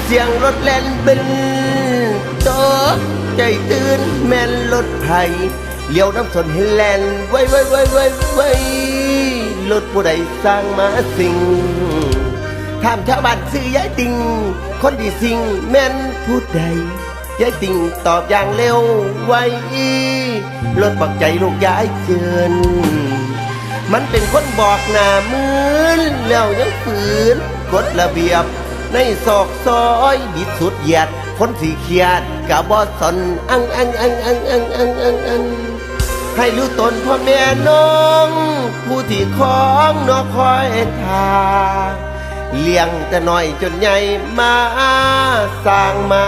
เสียงรถแล่นบึนตกใจตื่นแม่นรถไถเลี้ยวน้ำสนให้แล่นไว้รถผู้ใดสร้างมาสิ่งถามชาวบ้านซื้อยายติงคนที่สิ่งแม่นผู้ใดยายติงตอบอย่างเร็วไวรถบอกใจลูกยายเชิญมันเป็นคนบอกหน้ามืนแล้วยังฝืนกฎระเบียบในซอกซอยบิดสุดเหยียดคนสีเขียดกะบอสนให้รู้ตนพ่อแม่น้องผู้ที่ของนอคอยทาเลี้ยงแต่น้อยจนใหญ่มาสร้างมา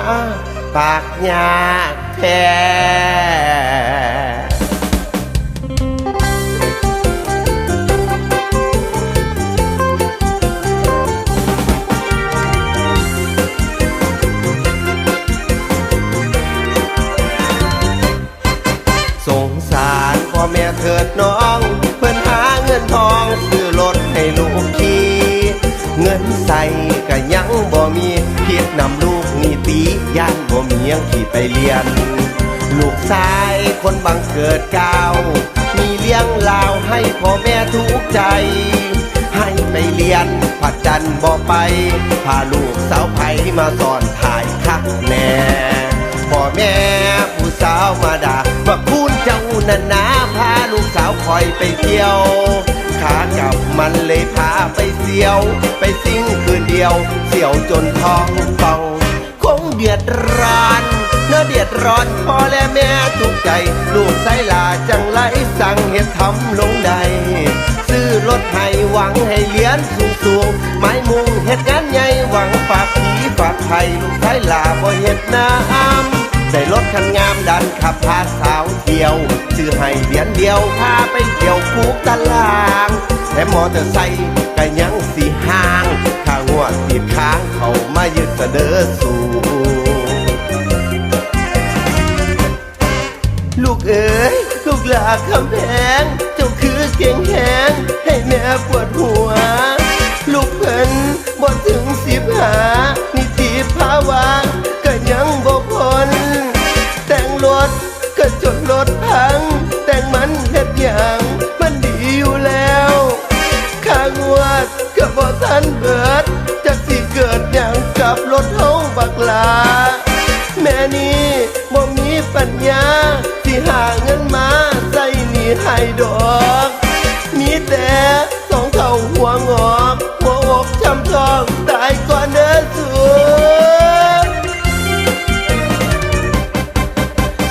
ปากยากแท้สงสารพ่อแม่เถิดน้องเพิ่นหาเงินทองซื้อรถให้ลูกขี่เงินใส่ก็ยังบ่มีคิดนำลูกนี่ตีย่านบ่มียังขี่ไปเรียนลูกชายคนบังเกิดก้าวมีเลี้ยงลาวให้พ่อแม่ทุกใจให้ไปเรียนผัดจันบ่ไปพาลูกสาวไผมาสอนถ่ายคักแน่พ่อแม่ผู้สาวมาด่าว่าคุณเจ้านั่นนะพาลูกสาวคอยไปเที่ยวขากลับมันเลยพาไปเสี่ยวไปซิ่งคืนเดียวเสี่ยวจนท้องป่องคงเดือดร้อนเนื้อเดือดร้อนพ่อและแม่ทุกใจลูกไสลาจังไรสั่งเฮ็ดทำลงใดซื้อรถให้หวังให้เลี้ยนสูงไม้มุงเฮ็ดงานใหญ่หวังฝากผีฝากไข่ลูกไสลาบ่เฮ็ดน้ำได้รถคันงามดันขับพาสาวเที่ยวซื้อให้เดือนเดียวพาไปเที่ยวคูตลางแต่มอเตอร์ไซค์ก็ยังสิห่างข้างวดติดค้างเขามายึดเสดอสู่ลูกเอ๋ยลูกหลาคำแพงเจ้าคือเก่งแหงให้แม่ปวดหัวลูกเพิ่นบ่ถึง15นิติภาวะก็ยังบ่พ้นแต่งรถก็จนรถพังแต่งมันเฮ็ดหยังมันดีอยู่แล้วค่างวดก็บ่ทันเบิดจักสิเกิดหยังกับรถเฮาบักหลาแม่นี่บ่มีปัญญาที่หาเงินมาใส่หนี้ให้ดอกมีแต่สองเท่าหัวงอกหัวอกช้ำท้องตายก่อนเด้อสู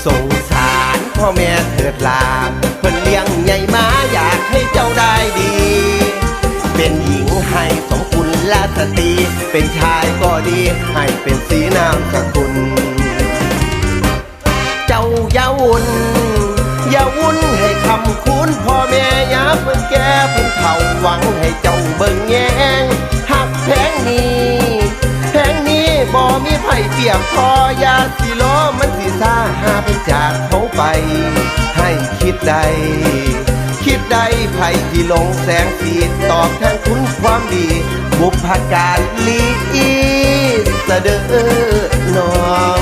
สงสารพ่อแม่เถิดลาเพิ่นเลี้ยงใหญ่มาอยากให้เจ้าได้ดีเป็นหญิงให้สมคุณและสตรีเป็นชายก็ดีให้เป็นสีนามสกุลเจ้าอย่าวุ่นให้คำคุณพ่อแม่ยามเพิ่นแก่เพิ่นเฒ่าหวังให้เจ้าเบิ่งแยงหักแพงนี้บ่มีไผเปรียบพอยาสิล้อมันสิซ่าหาไปจากเขาไปให้คิดใดไผที่ลงแสงสีตอบแทนคุณความดีบุพการีเสดอน้อง